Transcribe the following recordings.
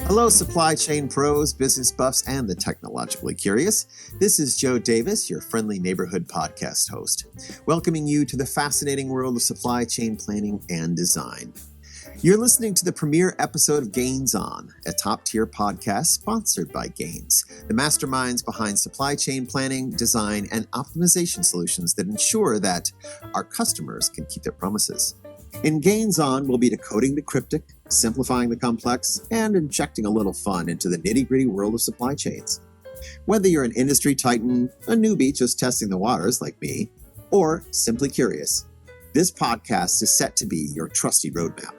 Hello, supply chain pros, business buffs, and the technologically curious. This is Joe Davis, your friendly neighborhood podcast host, welcoming you to the fascinating world of supply chain planning and design. You're listening to the premiere episode of Gains On, a top-tier podcast sponsored by Gains, the masterminds behind supply chain planning, design, and optimization solutions that ensure that our customers can keep their promises. In Gains On, we'll be decoding the cryptic, simplifying the complex, and injecting a little fun into the nitty-gritty world of supply chains. Whether you're an industry titan, a newbie just testing the waters like me, or simply curious, this podcast is set to be your trusty roadmap.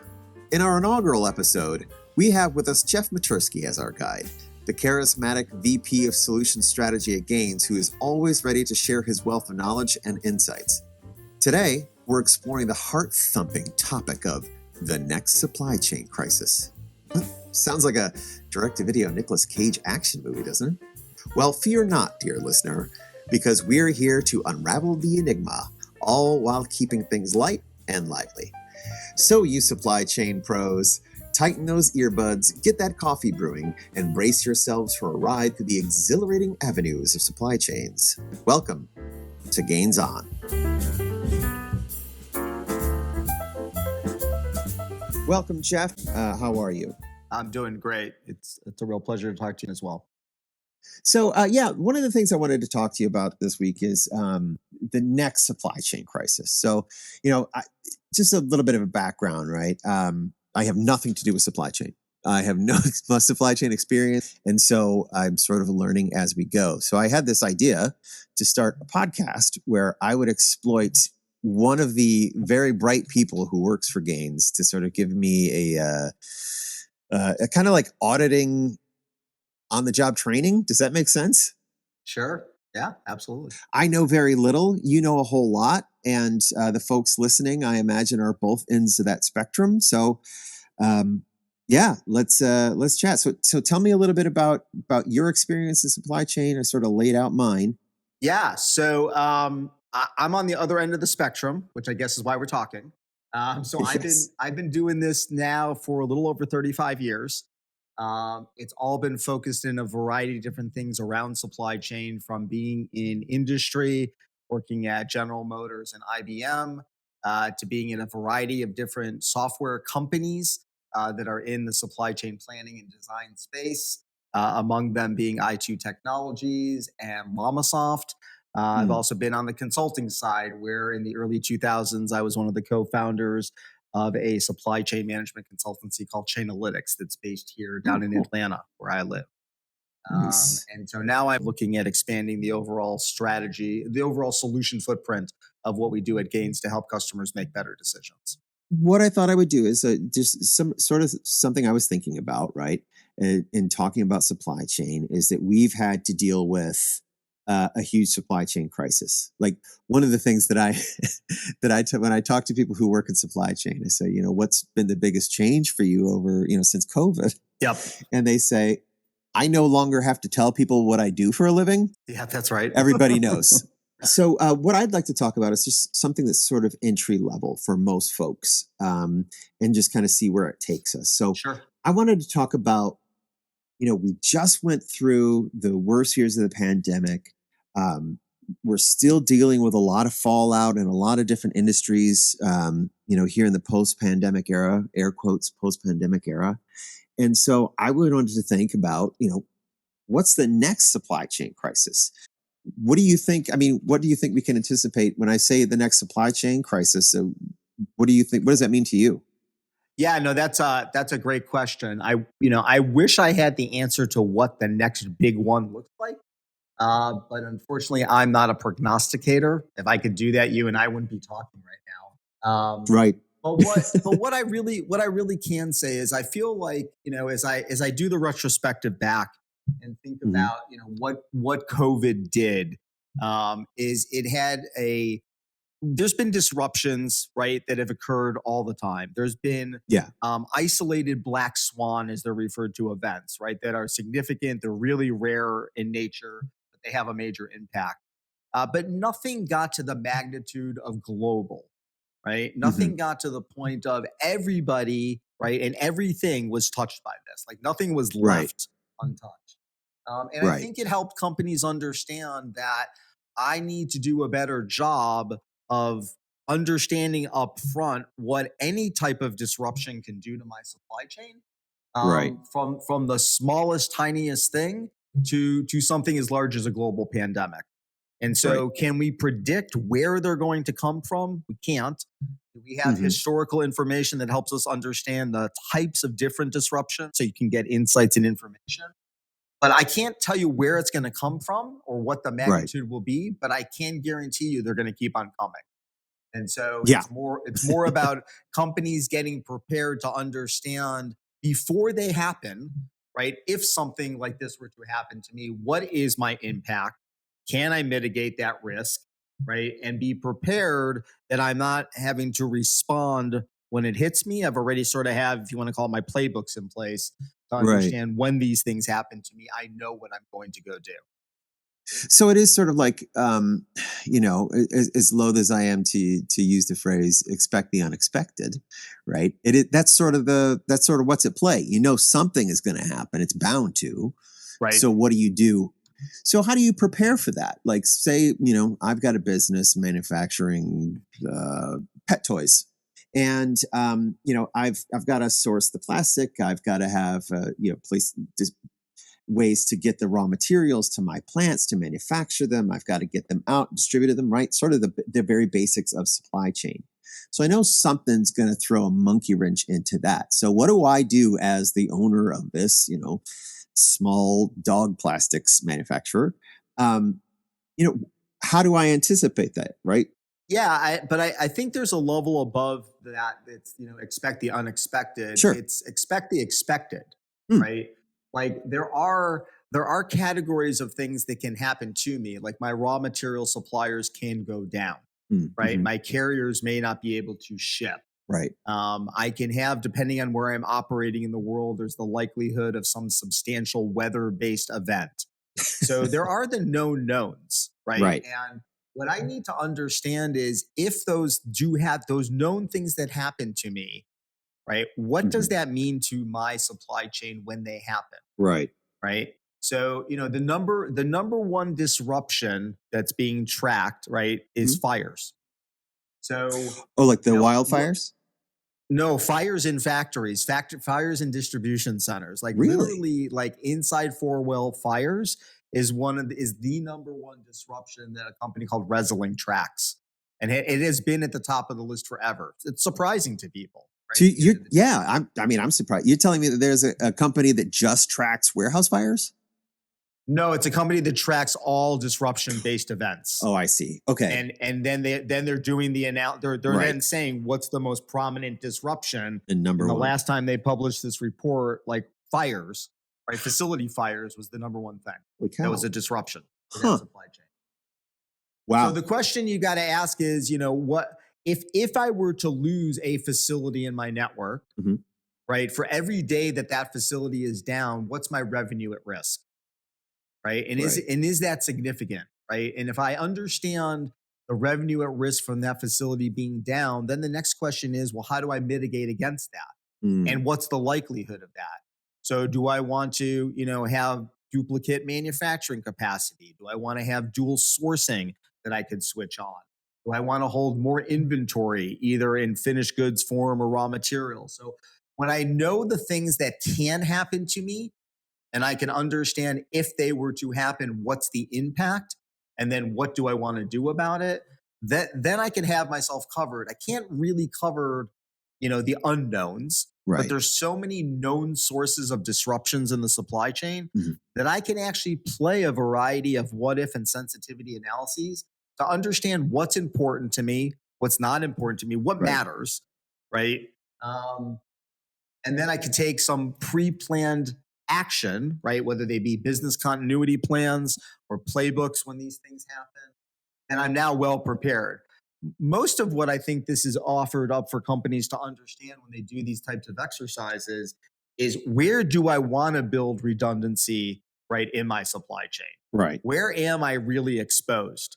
In our inaugural episode, we have with us Jeff Metersky as our guide, the charismatic VP of Solution Strategy at Gains, who is always ready to share his wealth of knowledge and insights. Today, we're exploring the heart-thumping topic of the next supply chain crisis. Sounds like a direct-to-video Nicolas Cage action movie, doesn't it? Well, fear not, dear listener, because we're here to unravel the enigma, all while keeping things light and lively. So, you supply chain pros, tighten those earbuds, get that coffee brewing, and brace yourselves for a ride through the exhilarating avenues of supply chains. Welcome to Gains On. Welcome, Jeff. How are you? I'm doing great. It's a real pleasure to talk to you as well. So, one of the things I wanted to talk to you about this week is the next supply chain crisis. So, just a little bit of a background, right? I have nothing to do with supply chain. I have no supply chain experience. And so I'm sort of learning as we go. So I had this idea to start a podcast where I would exploit one of the very bright people who works for Gains to sort of give me a kind of like auditing on the job training. Does that make sense? Sure. Yeah, absolutely. I know very little. You know a whole lot. And the folks listening, I imagine, are both ends of that spectrum. So, let's chat. So tell me a little bit about your experience in supply chain. I sort of laid out mine. Yeah. So I'm on the other end of the spectrum, which I guess is why we're talking. So Yes. I've been doing this now for a little over 35 years. It's all been focused in a variety of different things around supply chain, from being in industry, working at General Motors and IBM, to being in a variety of different software companies that are in the supply chain planning and design space, among them being I2 Technologies and Lamasoft. I've also been on the consulting side, where in the early 2000s, I was one of the co-founders of a supply chain management consultancy called Chainalytics that's based here down in Atlanta, where I live. Nice. And so now I'm looking at expanding the overall strategy, the overall solution footprint of what we do at Gains to help customers make better decisions. What I thought I would do is just some sort of something I was thinking about, right? In talking about supply chain, is that we've had to deal with a huge supply chain crisis. Like, one of the things that when I talk to people who work in supply chain, I say, what's been the biggest change for you over, since COVID? Yep. And they say, I no longer have to tell people what I do for a living. Yeah, that's right. Everybody knows. So what I'd like to talk about is just something that's sort of entry level for most folks, and just kind of see where it takes us. So Sure. I wanted to talk about, we just went through the worst years of the pandemic. We're still dealing with a lot of fallout in a lot of different industries, here in the post-pandemic era, air quotes, post-pandemic era. And so I wanted to think about, what's the next supply chain crisis? What do you think? I mean, what do you think we can anticipate when I say the next supply chain crisis? So what do you think? What does that mean to you? Yeah, no, that's a great question. I wish I had the answer to what the next big one looks like. But unfortunately, I'm not a prognosticator. If I could do that, you and I wouldn't be talking right now. Right. But what I really can say is, I feel like, as I do the retrospective back and think about what COVID did, is it had there's been disruptions, right, that have occurred all the time. There's been isolated black swan, as they're referred to, events, right, that are significant. They're really rare in nature, but they have a major impact. But nothing got to the magnitude of global, right? Hmm. Nothing got to the point of everybody, right? And everything was touched by this. Like nothing was Right. left untouched. And I Right. think it helped companies understand that I need to do a better job of understanding upfront what any type of disruption can do to my supply chain, Right. from the smallest, tiniest thing to something as large as a global pandemic. And Right. so, can we predict where they're going to come from? We can't. Do we have Hmm. historical information that helps us understand the types of different disruptions so you can get insights and information? But I can't tell you where it's going to come from or what the Right. magnitude will be, but I can guarantee you they're going to keep on coming. And so Yeah. it's more about companies getting prepared to understand before they happen, right? If something like this were to happen to me, what is my impact? Can I mitigate that risk, right? And be prepared that I'm not having to respond when it hits me. I've already sort of have, if you want to call it, my playbooks in place to Right. understand when these things happen to me. I know what I'm going to go do. So it is sort of like, as loath as I am to use the phrase "expect the unexpected," right? That's sort of what's at play. You know, something is going to happen; it's bound to. Right. So what do you do? So how do you prepare for that? Like, say, I've got a business manufacturing pet toys. And I've got to source the plastic. I've got to have place ways to get the raw materials to my plants to manufacture them. I've got to get them out, distribute them, right? Sort of the very basics of supply chain. So I know something's going to throw a monkey wrench into that. So what do I do as the owner of this, small dog plastics manufacturer? Um, you know, how do I anticipate that, right? Yeah, but I think there's a level above that. It's, expect the unexpected. Sure. It's expect the expected, Hmm. right? Like there are categories of things that can happen to me. Like my raw material suppliers can go down, right? Mm-hmm. My carriers may not be able to ship. Right. I can have, depending on where I'm operating in the world, there's the likelihood of some substantial weather-based event. So there are the known knowns, right? Right. And what I need to understand is if those do have those known things that happen to me, right? What does Hmm. that mean to my supply chain when they happen, Right. right? So, the number one disruption that's being tracked, right, is Mhm. fires. So, Oh, like the you know, wildfires? no, fires in factories, fires in distribution centers, like Really? literally like inside four-wheel fires is the number one disruption that a company called Resiliency tracks. And it has been at the top of the list forever. It's surprising to people, right? So At the end you of the day. yeah, I'm surprised. You're telling me that there's a company that just tracks warehouse fires? No, it's a company that tracks all disruption-based events. Oh, I see. Okay. And then they're doing they're Right. then saying what's the most prominent disruption. And And number the one. last time they published this report, like fires, right, facility fires was the number one thing Holy that was cow. a disruption to that Huh. supply chain. So Wow. the question you got to ask is, what if I were to lose a facility in my network, Mhm. right, for every day that facility is down, what's my revenue at risk? Right? And is Right. and is that significant? Right? And if I understand the revenue at risk from that facility being down, then the next question is, well, how do I mitigate against that? Mm. And what's the likelihood of that? So do I want to, have duplicate manufacturing capacity? Do I want to have dual sourcing that I could switch on? Do I want to hold more inventory, either in finished goods form or raw materials? So when I know the things that can happen to me, and I can understand if they were to happen, what's the impact, and then what do I want to do about it. Then I can have myself covered. I can't really cover, the unknowns, but Right. there's so many known sources of disruptions in the supply chain Mhm. that I can actually play a variety of what if and sensitivity analyses to understand what's important to me, what's not important to me, what Right. matters, right? Um, and then I could take some pre-planned action, right? Whether they be business continuity plans or playbooks when these things happen. And I'm now well prepared. Most of what I think this is offered up for companies to understand when they do these types of exercises is where do I want to build redundancy, right, in my supply chain? Right. Where am I really exposed?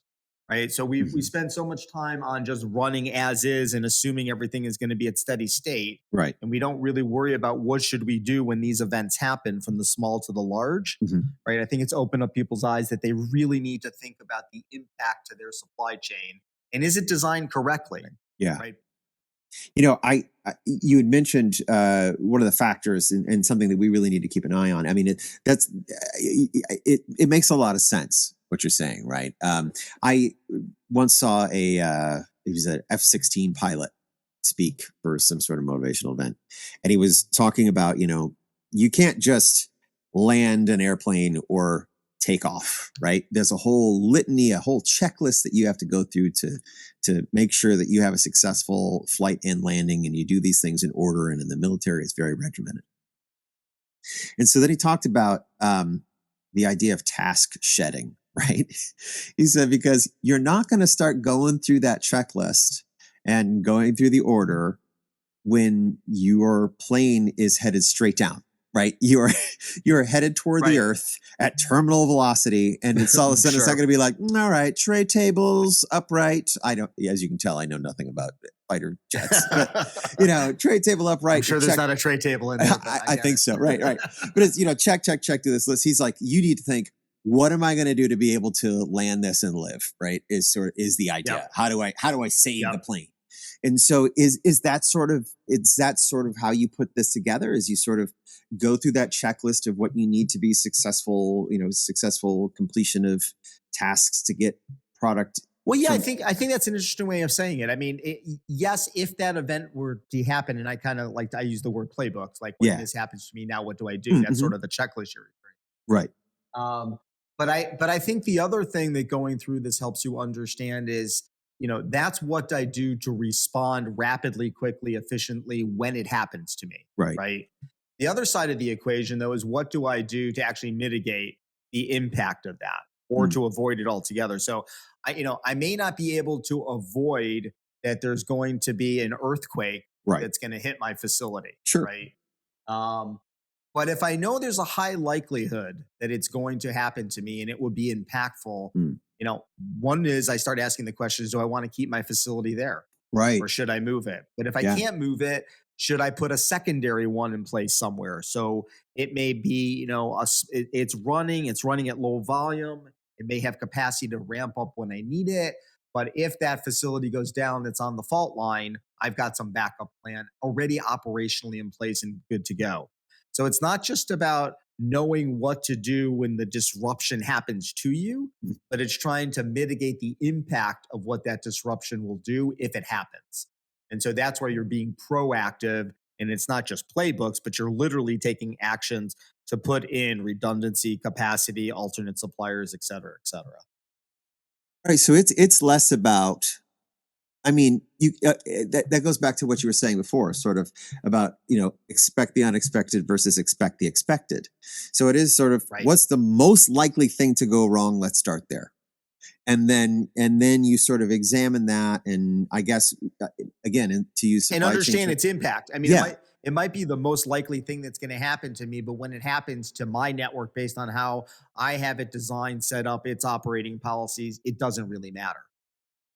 right? So we Mhm. spend so much time on just running as is and assuming everything is going to be at steady state, Right. and we don't really worry about what should we do when these events happen, from the small to the large, Mhm. right? I think it's opened up people's eyes that they really need to think about the impact to their supply chain, and is it designed correctly, Yeah. right? You had mentioned one of the factors and something that we really need to keep an eye on. I mean, it makes a lot of sense what you're saying, right? I once saw he was an F-16 pilot speak for some sort of motivational event, and he was talking about you can't just land an airplane or take off, right? There's a whole litany, a whole checklist that you have to go through to make sure that you have a successful flight and landing, and you do these things in order. And in the military, it's very regimented. And so then he talked about the idea of task shedding, right? He said, because you're not going to start going through that checklist and going through the order when your plane is headed straight down, right? You're headed toward the Right. earth at terminal velocity, and it's all of a sudden it's not Sure. going to be like, all right, tray tables upright. I don't, as you can tell, I know nothing about fighter jets, but tray table I'm upright, sure there's check. not a tray table in there, but I, I I get think it. so, right, right. But it's check, check, check to this list. He's like, you need to think, what am I going to do to be able to land this and live? Right, is the idea. Yep. How do I save the Yep. plane? And so is that sort of how you put this together? Is you sort of go through that checklist of what you need to be successful, successful completion of tasks to get product Well, yeah, I from. think I think that's an interesting way of saying it. I mean, yes, if that event were to happen, and I use the word playbooks, like when Yeah. this happens to me, now what do I do? That's Mm-hmm. sort of the checklist you're referring Right. to. But I think the other thing that going through this helps you understand is, that's what I do to respond rapidly, quickly, efficiently when it happens to me, Right. right? The other side of the equation, though, is what do I do to actually mitigate the impact of that, or Mm. to avoid it altogether? So I may not be able to avoid that there's going to be an earthquake Right. that's going to hit my facility, Sure. right? Um, but if I know there's a high likelihood that it's going to happen to me and it will be impactful, Mm. one is I start asking the questions: do I want to keep my facility there, Right. or should I move it? But if I Yeah. can't move it, should I put a secondary one in place somewhere? So it may be, it's running at low volume. It may have capacity to ramp up when I need it. But if that facility goes down that's on the fault line, I've got some backup plan already operationally in place and good to go. So it's not just about knowing what to do when the disruption happens to you, Mm. but it's trying to mitigate the impact of what that disruption will do if it happens. And so that's where you're being proactive. And it's not just playbooks, but you're literally taking actions to put in redundancy, capacity, alternate suppliers, et cetera, et cetera. Right. So it's less about. I mean, that goes back to what you were saying before, sort of about expect the unexpected versus expect the expected. So it is sort of Right. what's the most likely thing to go wrong. Let's start there, and then you sort of examine that, and I guess again, and to use And supply chain. understand its impact. I mean, it Yeah. might it might be the most likely thing that's going to happen to me, but when it happens to my network based on how I have it designed, set up, its operating policies, it doesn't really matter,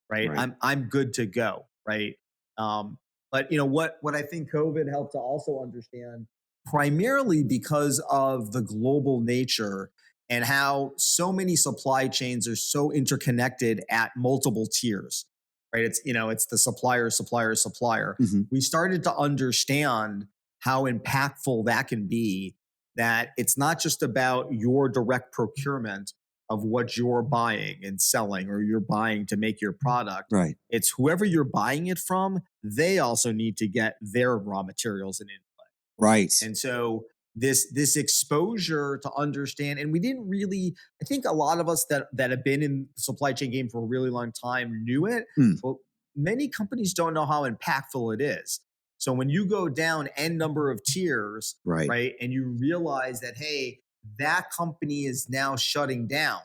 right? Right. I'm good to go, right? Um, but what I think COVID helped to also understand, primarily because of the global nature and how so many supply chains are so interconnected at multiple tiers, right? It's the supplier, supplier, supplier. Hmm. We started to understand how impactful that can be. That it's not just about your direct procurement of what you're buying and selling, or you're buying to make your product. Right. It's whoever you're buying it from, they also need to get their raw materials and input. Right. And so this exposure to understand, and we didn't really, I think a lot of us that have been in the supply chain game for a really long time knew it, Mm. but many companies don't know how impactful it is. So when you go down n number of tiers, Right. right, and you realize that, hey, that company is now shutting down,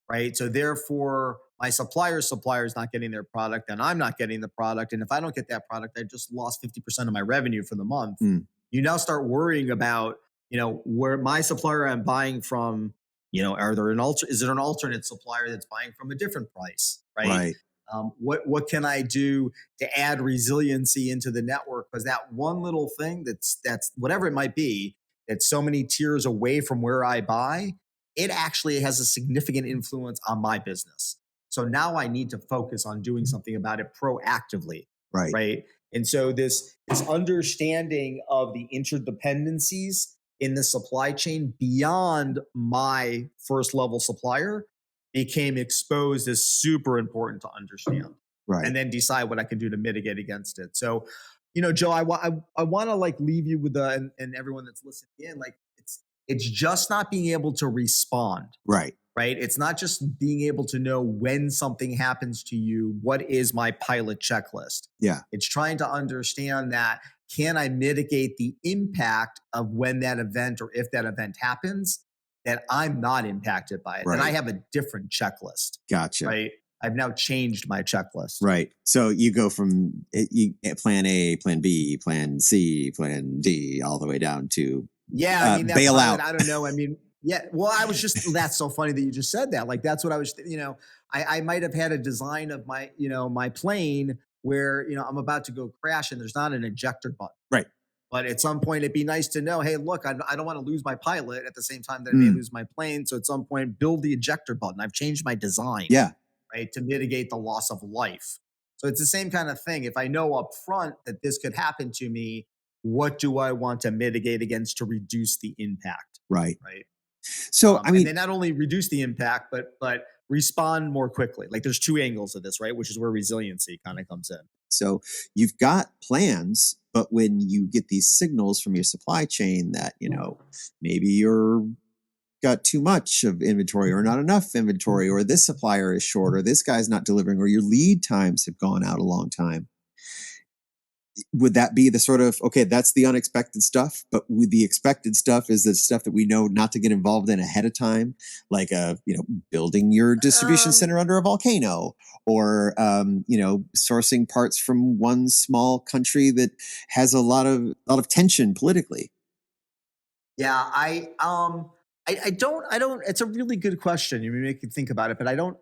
right? So therefore, my supplier is not getting their product, and I'm not getting the product. And if I don't get that product, I just lost 50% of my revenue for the month. Mm. You now start worrying about, where my supplier I'm buying from, Are there is it an alternate supplier that's buying from a different price, right? Right. What can I do to add resiliency into the network? Because that one little thing that's whatever it might be, that's so many tiers away from where I buy, it actually has a significant influence on my business. So now I need to focus on doing something about it proactively, Right. right? And so this understanding of the interdependencies in the supply chain beyond my first level supplier became exposed as super important to understand Right. and then decide what I can do to mitigate against it. So, Joe, I want to like leave you with and everyone that's listening in, like it's just not being able to respond, Right. right? It's not just being able to know when something happens to you, what is my pilot checklist? Yeah. It's trying to understand that can I mitigate the impact of when that event or if that event happens, that I'm not impacted by it, that I Right. have a different checklist, Gotcha. right? I've now changed my checklist. Right. So you go from plan A, plan B, plan C, plan D, all the way down to Yeah, I mean that bail pilot. out. I don't know. I mean, yeah. Well, I was just. That's so funny that you just said that. Like that's what I was. I might have had a design of my plane where I'm about to go crash and there's not an ejector button. Right. But at some point, it'd be nice to know. Hey, look, I don't want to lose my pilot at the same time that I may Mm. lose my plane. So at some point, build the ejector button. I've changed my design, Yeah. right, to mitigate the loss of life. So it's the same kind of thing. If I know up front that this could happen to me, what do I want to mitigate against to reduce the impact? Right. Right. So I And mean, then not only reduce the impact, but respond more quickly. Like there's two angles of this, right? Which is where resiliency kind of comes in. so you've got plans, but when you get these signals from your supply chain that, maybe you're got too much of inventory or not enough inventory, or this supplier is short, or this guy's not delivering, or your lead times have gone out a long time. Would that be the sort of, okay, that's the unexpected stuff, but with the expected stuff is the stuff that we know not to get involved in ahead of time, like building your distribution Um, center under a volcano, or sourcing parts from one small country that has a lot of tension politically. Yeah, I don't. It's a really good question. You make me think about it, but I don't.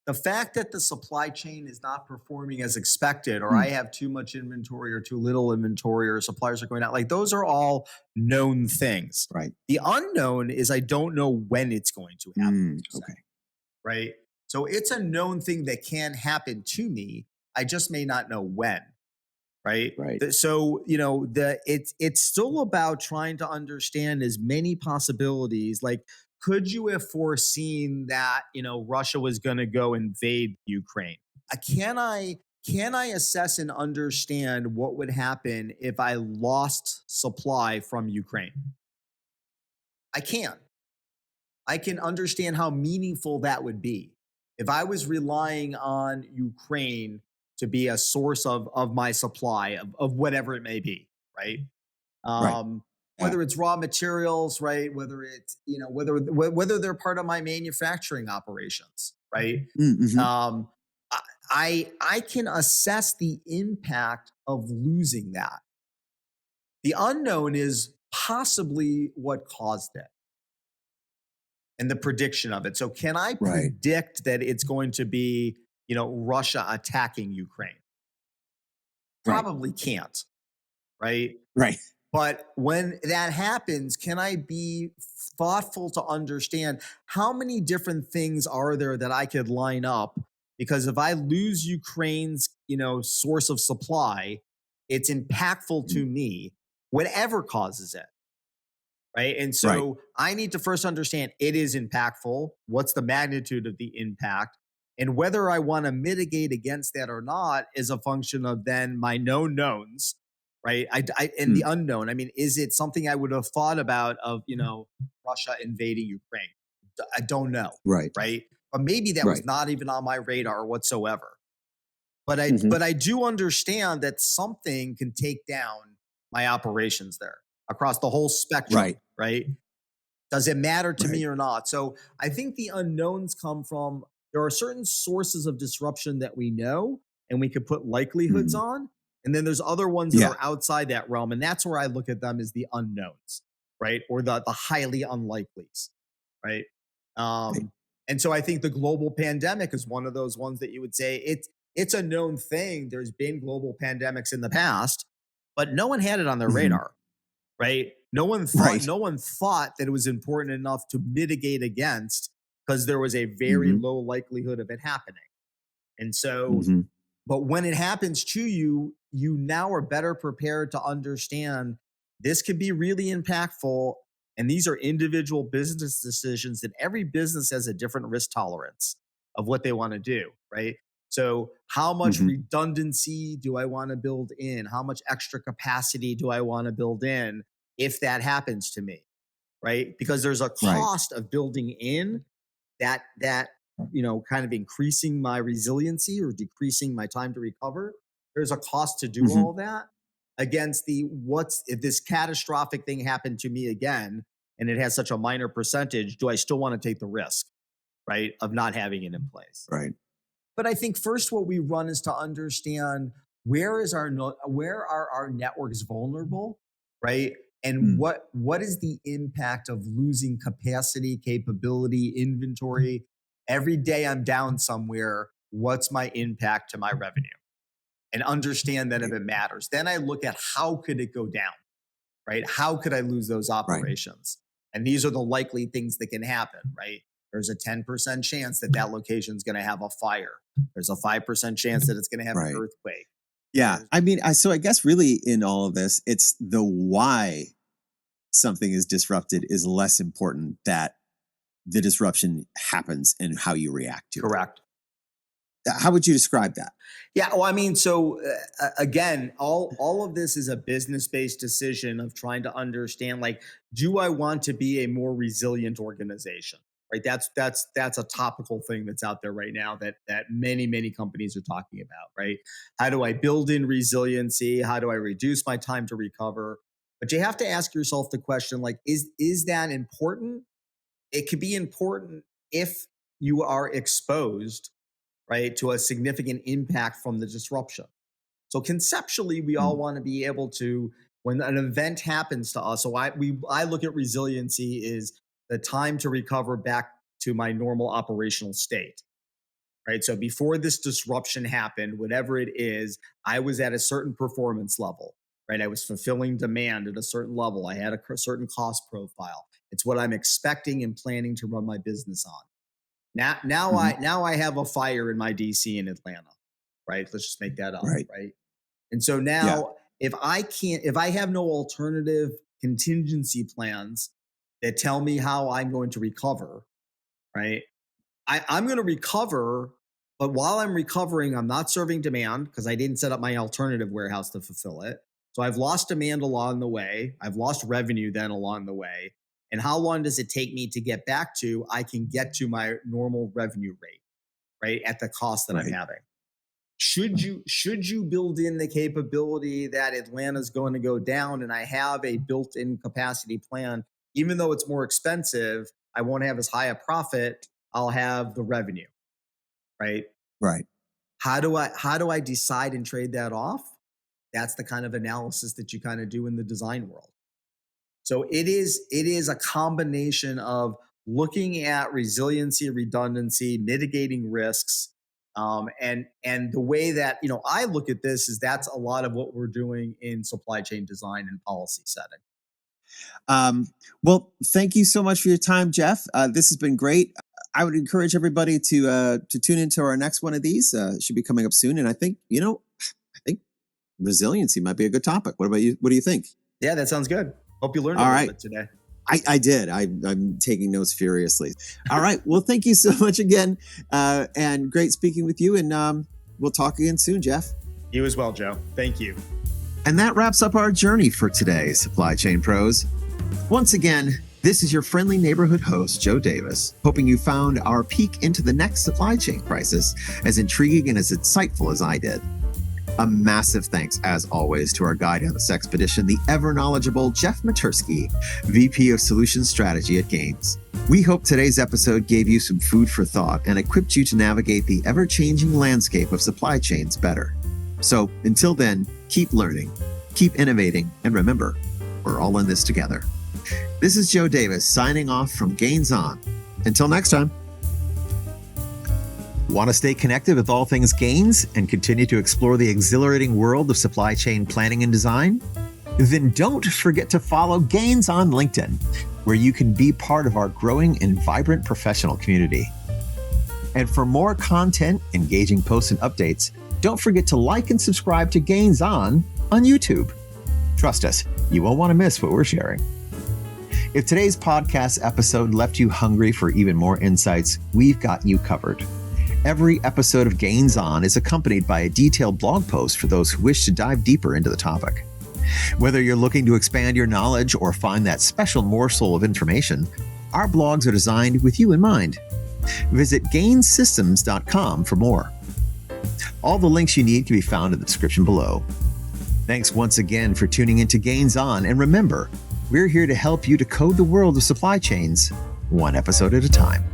The fact that the supply chain is not performing as expected, or I Mm, have too much inventory or too little inventory, or suppliers are going out, like those are all known things. right. The unknown is I don't know when it's going to happen. Per se, Okay. right? So it's a known thing that can happen to me. I just may not know when, right? Right. So it's still about trying to understand as many possibilities. Like, could you have foreseen that Russia was going to go invade Ukraine? Can I assess and understand what would happen if I lost supply from Ukraine? I can. I can understand how meaningful that would be. If I was relying on Ukraine to be a source of my supply of whatever it may be, right? Right. Um, Yeah. whether it's raw materials, right? Whether it's, whether they're part of my manufacturing operations, right? Mm-hmm. Um, I can assess the impact of losing that. The unknown is possibly what caused it and the prediction of it. So can I Right. predict that it's going to be, Russia attacking Ukraine? Right. Probably can't, right? Right. But when that happens, can I be thoughtful to understand how many different things are there that I could line up? Because if I lose Ukraine's, source of supply, it's impactful Mm, to me, whatever causes it. Right. And right. so I need to first understand it is impactful. What's the magnitude of the impact? And whether I want to mitigate against that or not is a function of then my known knowns, right? And the Mm, unknown. I mean, is it something I would have thought about of, Russia invading Ukraine? I don't know. right. Right. But maybe that was Right. not even on my radar whatsoever. But I Hmm. but I do understand that something can take down my operations there across the whole Right. spectrum, right? Does it matter to Right. me or not? So I think the unknowns come from there are certain sources of disruption that we know and we could put likelihoods Mm, on. And then there's other ones that yeah. are outside that realm. And that's where I look at them as the unknowns, right? Or the highly unlikelies. right? Right. And so I think the global pandemic is one of those ones that you would say it's a known thing. There's been global pandemics in the past, but no one had it on their Hmm. radar, right? No one thought Right. no one thought that it was important enough to mitigate against because there was a very Hmm. low likelihood of it happening. And so, Hmm. but when it happens to you, you now are better prepared to understand this could be really impactful. And these are individual business decisions that every business has a different risk tolerance of what they want to do, right? So, how much Hmm. redundancy do I want to build in? How much extra capacity do I want to build in if that happens to me, right? Because there's a Right. cost of building in that kind of increasing my resiliency or decreasing my time to recover. There's a cost to do Hmm. all that against the what's if this catastrophic thing happened to me again and it has such a minor percentage, do I still want to take the risk, right, of not having it in place? Right. But I think first what we run is to understand where are our networks vulnerable, right? And Mm. what is the impact of losing capacity, capability, inventory? Every day I'm down somewhere, what's my impact to my revenue? And understand that if Right. it matters. Then I look at how could it go down, right? How could I lose those Right. operations? And these are the likely things that can happen, right? There's a 10% chance that that location is going to have a fire. There's a 5% chance that it's going to have an Right. earthquake. Yeah. There's I mean, so I guess really in all of this, it's the why something is disrupted is less important that the disruption happens and how you react to it. correct. How would you describe that? Yeah, well, I mean, so again, all of this is a business-based decision of trying to understand, like, do I want to be a more resilient organization? Right. That's a topical thing that's out there right now that many companies are talking about. Right. How do I build in resiliency? How do I reduce my time to recover? But you have to ask yourself the question, like, is that important? It could be important if you are exposed, right, to a significant impact from the disruption. So conceptually, we all Mm. want to be able to, when an event happens to us. So I look at resiliency is the time to recover back to my normal operational state. Right. So before this disruption happened, whatever it is, I was at a certain performance level. Right. I was fulfilling demand at a certain level. I had a certain cost profile. It's what I'm expecting and planning to run my business on. Hmm. Now I have a fire in my DC in Atlanta, right? Let's just make that up, Right. right? And so Yeah. now if I have no alternative contingency plans that tell me how I'm going to recover, right? I'm going to recover, but while I'm recovering, I'm not serving demand because I didn't set up my alternative warehouse to fulfill it. So I've lost demand along the way. I've lost revenue then along the way. And how long does it take me to get back to I can get to my normal revenue rate, right? At the cost that I'm Right. having. Should you build in the capability that Atlanta's going to go down and I have a built-in capacity plan, even though it's more expensive, I won't have as high a profit, I'll have the revenue, right? Right. How do I decide and trade that off? That's the kind of analysis that you kind of do in the design world. So it is a combination of looking at resiliency, redundancy, mitigating risks, and the way that I look at this is that's a lot of what we're doing in supply chain design and policy setting. Um, well, thank you so much for your time, Jeff. This has been great. I would encourage everybody to tune into our next one of these. It should be coming up soon, and I think resiliency might be a good topic. What about you? What do you think? Yeah, that sounds good. Hope you learned a All little right. bit today. I did. I'm taking notes furiously. All right. Well, thank you so much again. And great speaking with you. And we'll talk again soon, Jeff. You as well, Joe. Thank you. And that wraps up our journey for today, Supply Chain Pros. Once again, this is your friendly neighborhood host, Joe Davis, hoping you found our peek into the next supply chain crisis as intriguing and as insightful as I did. A massive thanks, as always, to our guide on this expedition, the ever-knowledgeable Jeff Metersky, VP of Solutions Strategy at Games. We hope today's episode gave you some food for thought and equipped you to navigate the ever-changing landscape of supply chains better. So, until then, keep learning, keep innovating, and remember, we're all in this together. This is Joe Davis signing off from Gains On. Until next time. Want to stay connected with all things gains and continue to explore the exhilarating world of supply chain planning and design? Then don't forget to follow Gains on LinkedIn, where you can be part of our growing and vibrant professional community. And for more content, engaging posts, and updates, don't forget to like and subscribe to Gains on YouTube. Trust us, you won't want to miss what we're sharing. If today's podcast episode left you hungry for even more insights, we've got you covered. Every episode of Gains On is accompanied by a detailed blog post for those who wish to dive deeper into the topic. Whether you're looking to expand your knowledge or find that special morsel of information, our blogs are designed with you in mind. Visit gainsystems.com for more. All the links you need can be found in the description below. Thanks once again for tuning into Gains On, and remember, we're here to help you to code the world of supply chains, one episode at a time.